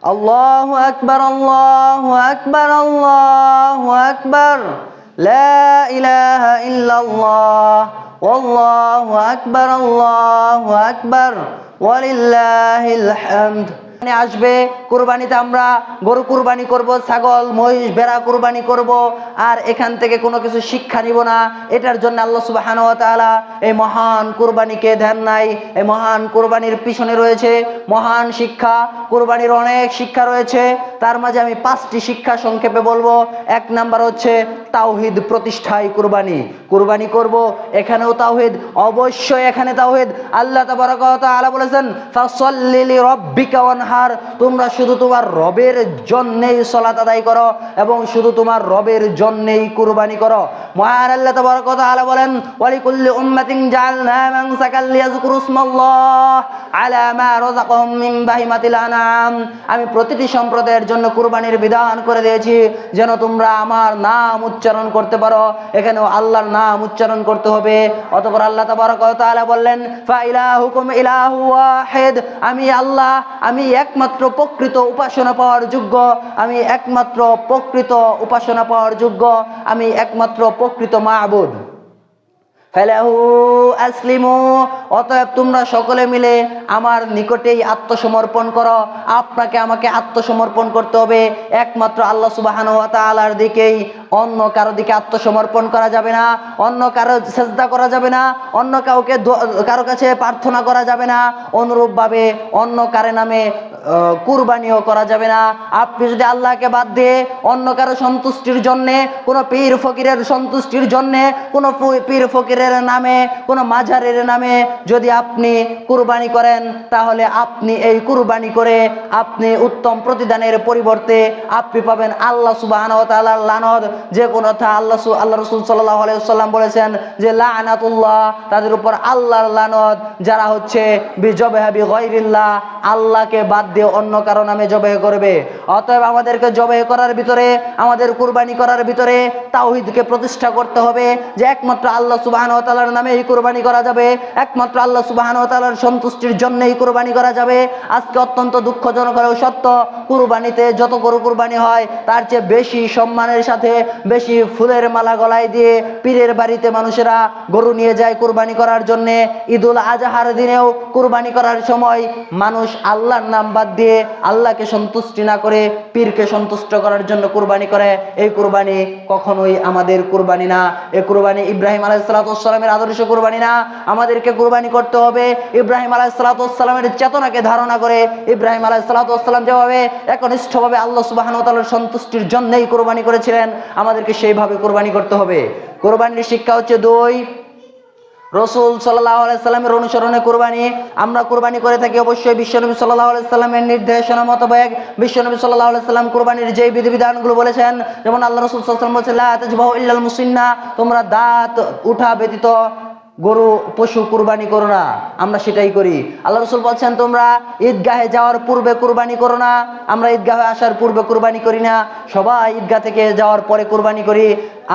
আল্লাহু আকবার, আল্লাহু আকবার, আল্লাহু আকবার, লা ইলাহা ইল্লাল্লাহ, আল্লাহু আকবার, আল্লাহু আকবার, ওয়ালিল্লাহিল হামদ। আসবে কুরবানিতে আমরা গরু কুরবানি করব, ছাগল মহিষ ভেড়া কুরবানি করব, আর এখান থেকে কোনো কিছু শিক্ষা নিব না। এটার জন্য আল্লাহ সুবহানাহু ওয়া তাআলা এই মহান কুরবানিকে দেন নাই। এই মহান কুরবানির পিছনে রয়েছে মহান শিক্ষা। কুরবানির অনেক শিক্ষা রয়েছে, তার মাঝে আমি 5টি শিক্ষা সংক্ষেপে বলবো। 1 নাম্বার হচ্ছে তাওহীদ প্রতিষ্ঠায় কুরবানি। কুরবানি করব, এখানেও তাওহীদ, অবশ্যই এখানে তাওহীদ। আল্লাহ তাবারাকা ওয়া তাআলা বলেছেন ফাসাল্লি লিরাব্বিকা ওয়ানহার, তোমরা শুধু তোমার রবের জন্যই সালাত আদায় করো এবং শুধু তোমার রবের জন্যই কুরবানি করো। মহান আল্লাহ তাবারাকা ওয়া তাআলা বলেন ওয়ালিকুল্লি উম্মাতিন জাআলনা মানসাকাল লিয়াযকুরু ইসমাল্লাহ আলা মা রাযাকাহুম মিন বাহিমাতিল আনআম, আমি প্রতিটি সম্প্রদায়ের জন্য কুরবানির বিধান করে দিয়েছি যেন তোমরা আমার নাম উচ্চারণ করতে পারো। এখানেও আল্লাহর নাম উচ্চারণ করতে হবে। অতঃপর আল্লাহ তাবারাকা ওয়া তাআলা বললেন ফা ইলাহুকুম ইলাহু ওয়াহিদ, আমি আল্লাহ, আমি একমাত্র প্রকৃত উপাসনা পাওয়ার যোগ্য, আমি একমাত্র প্রকৃত উপাসনা পাওয়ার যোগ্য, আমি একমাত্র প্রকৃত মাবুদ। ফালাহু আসলিমু, অতএব তোমরা সকলে মিলে আমার নিকটেই আত্মসমর্পণ করো। আপনাকে আমাকে আত্মসমর্পণ করতে হবে একমাত্র আল্লাহ সুবহানাহু ওয়া তাআলার দিকেই। অন্য কারো দিকে আত্মসমর্পণ করা যাবে না, অন্য কারো সেজদা করা যাবে না, অন্য কারো কাছে প্রার্থনা করা যাবে না, অনুরূপভাবে অন্য কারো নামে কুরবানিও করা যাবে না। আপনি যদি আল্লাহকে বাদ দিয়ে অন্য কারো সন্তুষ্টির জন্যে, কোনো পীর ফকিরের সন্তুষ্টির জন্যে, কোনো পীর ফকিরের নামে, কোনো মাজারের নামে যদি আপনি কুরবানি করেন, তাহলে আপনি এই কুরবানি করে আপনি উত্তম প্রতিদানের পরিবর্তে আপনি পাবেন আল্লাহ সুবহানাহু ওয়া তাআলার লানত। যে কথা আল্লাহ রাসূল সাল্লাল্লাহু আলাইহি ওয়াসাল্লাম বলেছেন যে লানাতুল্লাহ, তাদের উপর আল্লাহর লানত, যারা হচ্ছে বিজবাহ বিগাইরিল্লাহ, আল্লাহকে বাদ দিয়ে অন্য কারো নামে জবাহ করবে। অতএব আমাদেরকে জবাহ করার ভিতরে, আমাদের কুরবানি করার ভিতরে তাওহীদকে প্রতিষ্ঠা করতে হবে যে একমাত্র আল্লাহ সুবহানাহু ওয়া তাআলার নামে এই কুরবানি করা যাবে, একমাত্র আল্লাহ সুবহানাহু ওয়া তাআলার সন্তুষ্টির জন্যই কুরবানি করা যাবে। আজকে অত্যন্ত দুঃখজনক হলেও সত্য, কুরবানিতে যত গরু কুরবানি হয় তার চেয়ে বেশি সম্মানের সাথে, বেশি ফুলের মালা গলায় দিয়ে পীরের বাড়িতে মানুষেরা গরু নিয়ে যায় কুরবানি করার জন্য। ঈদুল আজহার দিনেও কুরবানি করার সময় মানুষ আল্লাহর নাম বাদ দিয়ে, আল্লাহকে সন্তুষ্টি না করে পীরকে সন্তুষ্ট করার জন্য কুরবানি করে। এই কুরবানি কখনোই আমাদের কুরবানি না। এই কুরবানি ইব্রাহিম আলাইহিস সালামের আদর্শ কুরবানি না। আমাদেরকে কুরবানি করতে হবে ইব্রাহিম আলাইহিস সালামের চেতনাকে ধারণা করে। ইব্রাহিম আলাইহিস সালাম যেভাবে একনিষ্ঠভাবে আল্লাহ সুবহানাহু ওয়া তাআলার সন্তুষ্টির জন্যই কুরবানি করেছিলেন, আমাদেরকে সেইভাবে কুরবানি করতে হবে। কুরবানির শিক্ষা হচ্ছে 2, রাসূল সাল্লাল্লাহু আলাইহি সাল্লামের অনুসরণে কুরবানি। আমরা কুরবানি করে থাকি অবশ্যই বিশ্বনবী সাল্লাল্লাহু আলাইহি সাল্লামের নির্দেশনা মোতাবেক। বিশ্বনবী সাল্লাল্লাহু আলাইহি সাল্লাম কুরবানির যে বিধিবিধানগুলো বলেছেন, যেমন আল্লাহ রাসূল সাল্লাল্লাহু আলাইহি সাল্লাম বলেছেন লা তাজবাহু ইল্লাল মুসিন্না, তোমরা দাঁত উঠা ব্যতীত গরু পশু কুরবানি করো না। আমরা সেটাই করি। আল্লাহ রাসূল বলছেন তোমরা ঈদগাহে যাওয়ার পূর্বে কুরবানি করো না। আমরা ঈদগাহে আসার পূর্বে কুরবানি করি না, সবাই ঈদগাহ থেকে যাওয়ার পরে কুরবানি করি।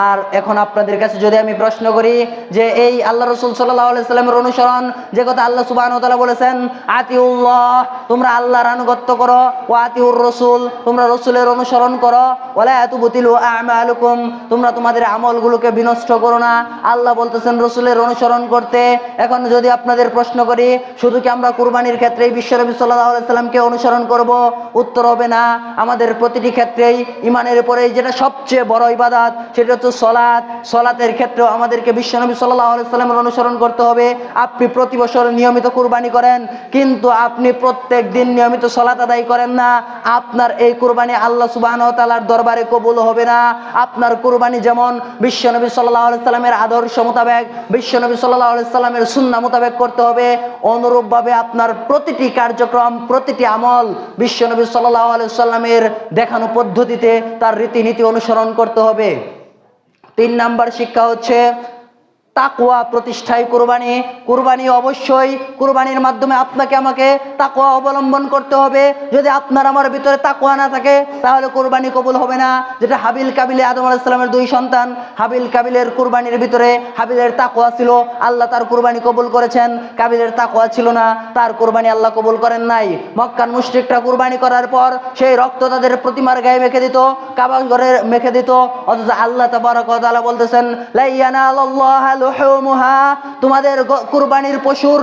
আর এখন আপনাদের কাছে যদি আমি প্রশ্ন করি যে এই আল্লাহ রাসূল সাল্লাল্লাহু আলাইহি সাল্লামের অনুসরণ, যে কথা আল্লাহ সুবহানাহু ওয়া তাআলা বলেছেন আতিউল্লাহ, তোমরা আল্লাহর আনুগত্য করো, ওয়া আতিউর রাসূল, তোমরা রাসূলের অনুসরণ করো, ওয়ালা তুবতিলু আ'মালুকুম, তোমরা তোমাদের আমলগুলোকে বিনষ্ট করো না। আল্লাহ বলতেছেন রাসূলের অনুসরণ করতে। এখন যদি আপনাদের প্রশ্ন করি শুধু কি আমরা কুরবানির ক্ষেত্রেই বিশ্বনবী সাল্লাল্লাহু আলাইহি সাল্লামকে অনুসরণ করব? উত্তর হবে না। আমাদের প্রতিটি ক্ষেত্রেই ঈমানের উপরেই যেটা সবচেয়ে বড় ইবাদত, সেটা হচ্ছে সালাত। সালাতের ক্ষেত্রেও আমাদেরকে বিশ্বনবী সাল্লাল্লাহু আলাইহি সাল্লামের অনুসরণ করতে হবে। আপনি প্রতি বছর নিয়মিত কুরবানি করেন, কিন্তু আপনি প্রত্যেক দিন নিয়মিত সালাত আদায় করেন না, আপনার এই কুরবানি আল্লাহ সুবহানাহু ওয়া তাআলার দরবারে কবুল হবে না। আপনার কুরবানি যেমন বিশ্বনবী সাল্লাল্লাহু আলাইহি সাল্লামের আদর্শ মোতাবেক, বিশ্বনবী সাল্লাল্লাহু আলাইহি সাল্লামের সুন্নাহ মোতাবেক করতে হবে, অনুরূপভাবে আপনার প্রতিটি কার্যক্রম, প্রতিটি আমল বিশ্বনবী সাল্লাল্লাহু আলাইহি সাল্লামের দেখানো পদ্ধতিতে তার রীতিনীতি অনুসরণ করতে হবে। 3 নাম্বার শিক্ষা হচ্ছে তাকওয়া প্রতিষ্ঠায় কুরবানি। কুরবানি অবশ্যই কুরবানির মাধ্যমে আপনাকে আমাকে তাকওয়া অবলম্বন করতে হবে। যদি আপনার আমার ভিতরে তাকওয়া না থাকে তাহলে কুরবানি কবুল হবে না। যেটা হাবিল কাবিলে আদম আলাইহিস সালামের দুই সন্তান, হাবিল কাবিলের কুরবানির ভিতরে হাবিলের তাকওয়া ছিল, আল্লাহ তার কুরবানি কবুল করেছেন। কাবিলের তাকওয়া ছিল না, তার কুরবানি আল্লাহ কবুল করেন নাই। মক্কার মুশরিকরা কুরবানি করার পর সেই রক্ত তাদের প্রতিমার গায়ে মেখে দিত, কাবা ঘরে মেখে দিত, অথচ আল্লাহ তাবারক ওয়া তাআলা বলতেছেন লা ইয়ানালাল্লাহু লুহুমুহা, তোমাদের কুরবানির পশুর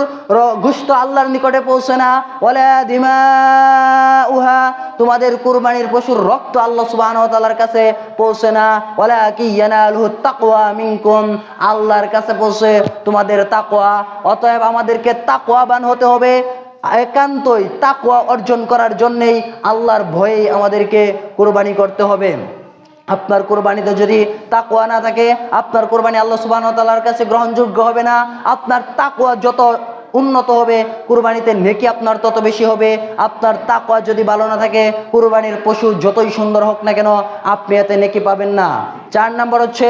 গোশত আল্লাহর নিকটে পৌঁছে না, ওয়ালা দিমাউহা, তোমাদের কুরবানির পশুর রক্ত আল্লাহ সুবহানাহু ওয়া তাআলার কাছে পৌঁছে না, ওয়ালাকি ইয়ানালুহুত তাকওয়া মিনকুম, আল্লাহর কাছে পৌঁছে তোমাদের তাকওয়া। অতএব আমাদেরকে তাকওয়াবান হতে হবে। একান্তই তাকওয়া অর্জন করার জন্যেই আল্লাহর ভয়ে আমাদেরকে কুরবানি করতে হবে। আপনার কুরবানিতে যদি তাকওয়া না থাকে আপনার কুরবানি আল্লাহ সুবহানাহু ওয়া তাআলার কাছে গ্রহণযোগ্য হবে না। আপনার তাকওয়া যত উন্নত হবে কুরবানিতে নেকি আপনার তত বেশি হবে। আপনার তাকওয়া যদি ভালো না থাকে কুরবানির পশু যতই সুন্দর হোক না কেন আপনি এতে নেকি পাবেন না। 4 নম্বর হচ্ছে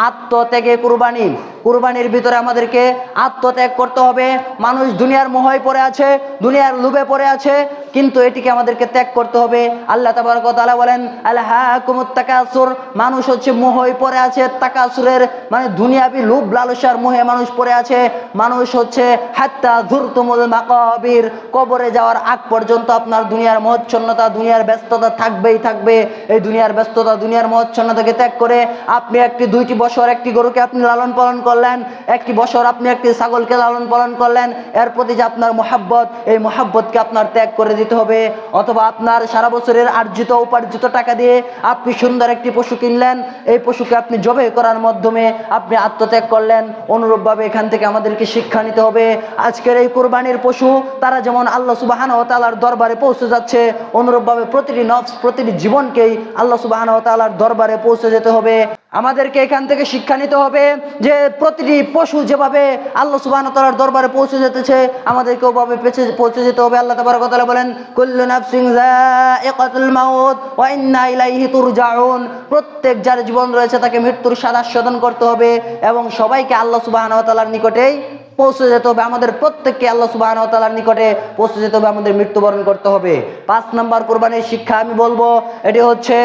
আত্মত্যাগে কুরবানি। কুরবানির ভিতরে আমাদেরকে আত্মত্যাগ করতে হবে। মানুষ দুনিয়ার মোহে পড়ে আছে, দুনিয়ার লোভে পড়ে আছে, কিন্তু এটিকে আমাদেরকে ত্যাগ করতে হবে। আল্লাহ তাবারক ওয়া তাআলা বলেন আলহাকুমুত তাকাসুর, মানুষ হচ্ছে মোহে পড়ে আছে, তাকাসুরের মানে দুনিয়াবি লোভ লালসার মোহে মানুষ পড়ে আছে। মানুষ হচ্ছে হাত্তা যুরতুমুল মাকাবির, কবরে যাওয়ার আগ পর্যন্ত আপনার দুনিয়ার মোহচ্ছন্নতা, দুনিয়ার ব্যস্ততা থাকবেই থাকবে। এই দুনিয়ার ব্যস্ততা, দুনিয়ার মোহচ্ছন্নতাকে ত্যাগ করে আপনি 2টি বছর একটি গরুকে আপনি লালন পালন করলেন, 1টি বছর আপনি একটি ছাগলকে লালন পালন করলেন, এর প্রতি যে আপনার মহাব্বত, এই মহাব্বতকে আপনার ত্যাগ করে দিতে হবে। অথবা আপনার সারা বছরের আর্জিত উপার্জিত টাকা দিয়ে আপনি সুন্দর একটি পশু কিনলেন, এই পশুকে আপনি জবাই করার মাধ্যমে আপনি আত্মত্যাগ করলেন। অনুরূপভাবে এখান থেকে আমাদেরকে শিক্ষা নিতে হবে। আজকের এই কুরবানির পশু তারা যেমন আল্লাহ সুবহানাহু ওয়া তাআলার দরবারে পৌঁছে যাচ্ছে, অনুরূপভাবে প্রতিটি নফস, প্রতিটি জীবনকেই আল্লাহ সুবহানাহু ওয়া তাআলার দরবারে পৌঁছে যেতে হবে। আমাদেরকে এখান থেকে শিক্ষা নিতে হবে যে প্রতিটি পশু যেভাবে আল্লাহ সুবহানাহু ওয়া তাআলার দরবারে পৌঁছে যেতেছে আমাদেরকে ওভাবে পৌঁছে যেতে হবে। আল্লাহ তাবারক ওয়া তাআলা বলেন কুল্লু নাফসিন যায়িকাতুল মাউত ওয়া ইন্না ইলাইহি তুরজাউন, প্রত্যেক যার জীবন রয়েছে তাকে মৃত্যুর স্বাদ আস্বাদন করতে হবে এবং সবাইকে আল্লাহ সুবহানাহু ওয়া তাআলার নিকটেই পৌঁছে যেতে হবে। আমাদের প্রত্যেককে আল্লাহ সুবহানাহু ওয়া তাআলার নিকটে পৌঁছে যেতে হবে, আমাদের মৃত্যুবরণ করতে হবে। 5 নম্বর কুরবানির শিক্ষা আমি বলবো এটি হচ্ছে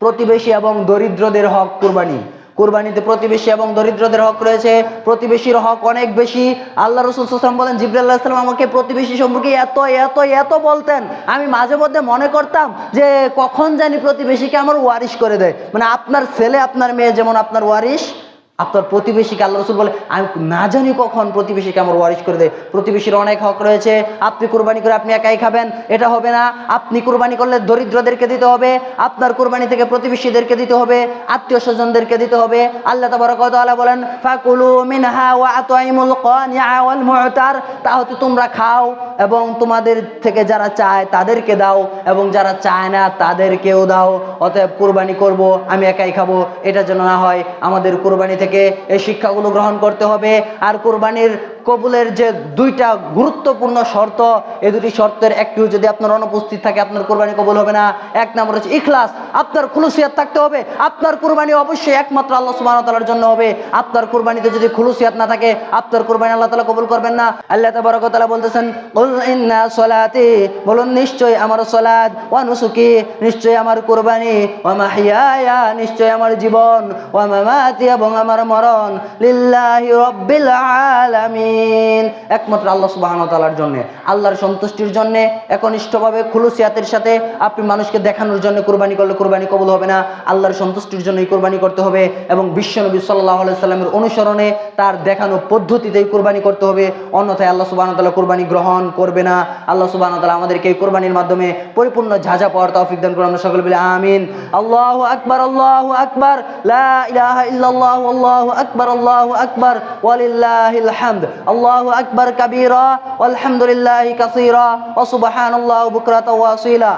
প্রতিবেশী এবং দরিদ্রদের হক কুরবানি। কুরবানিতে প্রতিবেশী এবং দরিদ্রদের হক রয়েছে। প্রতিবেশীর হক অনেক বেশি। আল্লাহ রাসূল সাল্লাল্লাহু আলাইহি ওয়াসাল্লাম বলেন জিবরাইল আলাইহিস সালাম আমাকে প্রতিবেশী সম্পর্কে এত এত এত বলতেন, আমি মাঝে মধ্যে মনে করতাম যে কখন জানি প্রতিবেশীকে আমার ওয়ারিশ করে দেয়। মানে আপনার ছেলে আপনার মেয়ে যেমন আপনার ওয়ারিশ, আপনার প্রতিবেশীকে আল্লাহ রাসূল বলে আমি না জানি কখন প্রতিবেশীকে আমার ওয়ারিশ করে দেয়। প্রতিবেশীর অনেক হক রয়েছে। আপনি কুরবানি করে আপনি একাই খাবেন এটা হবে না। আপনি কুরবানি করলে দরিদ্রদেরকে দিতে হবে, আপনার কুরবানি থেকে প্রতিবেশীদেরকে দিতে হবে, আত্মীয় স্বজনদেরকে দিতে হবে। আল্লাহ তাবারক ওয়া তাআলা বলেন ফাকুলু মিনহা ওয়া আতইমুল কানিআ ওয়াল মু'তার, তা হতে তোমরা খাও এবং তোমাদের থেকে যারা চায় তাদেরকে দাও এবং যারা চায় না তাদেরকেও দাও। অতএব কুরবানি করব আমি একাই খাবো এটা যেন না হয়। আমাদের কুরবানি থেকে এই শিক্ষাগুলো গ্রহণ করতে হবে। আর কুরবানির কবুলের যে 2টা গুরুত্বপূর্ণ শর্ত, এই 2টি শর্তের একটিও যদি আপনার অনুপস্থিত থাকে আপনার কুরবানি কবুল হবে না। 1 নম্বর হচ্ছে ইখলাস, আপনার খুলুসিয়াত থাকতে হবে। আপনার কুরবানি অবশ্যই একমাত্র আল্লাহ সুবহানাহু ওয়া তাআলার জন্য হবে। আপনার কুরবানিতে যদি খুলুসিয়াত না থাকে আপনার কুরবানি আল্লাহ তাআলা কবুল করবেন না। আল্লাহ তাবারক ওয়া তাআলা বলতেছেন কুল ইন্না সলাতি, বলুন নিশ্চয়ই আমার সালাত, ওয়া নুসুকি, নিশ্চয়ই আমার কুরবানি, ওয়া মাহইয়ায়া, নিশ্চয়ই আমার জীবন, ওয়া মামাতি, এবং আমার মরণ, লিল্লাহি রাব্বিল আলামিন, একমাত্র আল্লাহ সুবহানাহু ওয়া তাআলার জন্য, আল্লাহর সন্তুষ্টির জন্য একনিষ্ঠভাবে খুলুসিয়াতের সাথে আপনি মানুষকে দেখানোর জন্য কুরবানি করলে কুরবানি কবুল হবে না। আল্লাহর সন্তুষ্টির জন্যই কুরবানি করতে হবে এবং বিশ্বনবী সাল্লাল্লাহু আলাইহি সাল্লামের অনুসরণে তার দেখানো পদ্ধতিতেই কুরবানি করতে হবে, অন্যথায় আল্লাহ সুবহানাহু ওয়া তাআলা কুরবানি গ্রহণ করবে না। আল্লাহ সুবহানাহু ওয়া তাআলা আমাদেরকে এই কুরবানির মাধ্যমে পরিপূর্ণ ঝাঁঝা পাওয়ার তৌফিক দান করুন। আমরা সকলে বলি আমিন। আল্লাহু আকবার, আল্লাহু আকবার, লা ইলাহা ইল্লাল্লাহ, আল্লাহু আকবার, আল্লাহু আকবার, ওয়ালিল্লাহিল হামদ। আল্লাহু আকবার কাবীরা ওয়ালহামদুলিল্লাহি কাসীরা ওয়া সুবহানাল্লাহি বুকরাতাও ওয়া আসীলা।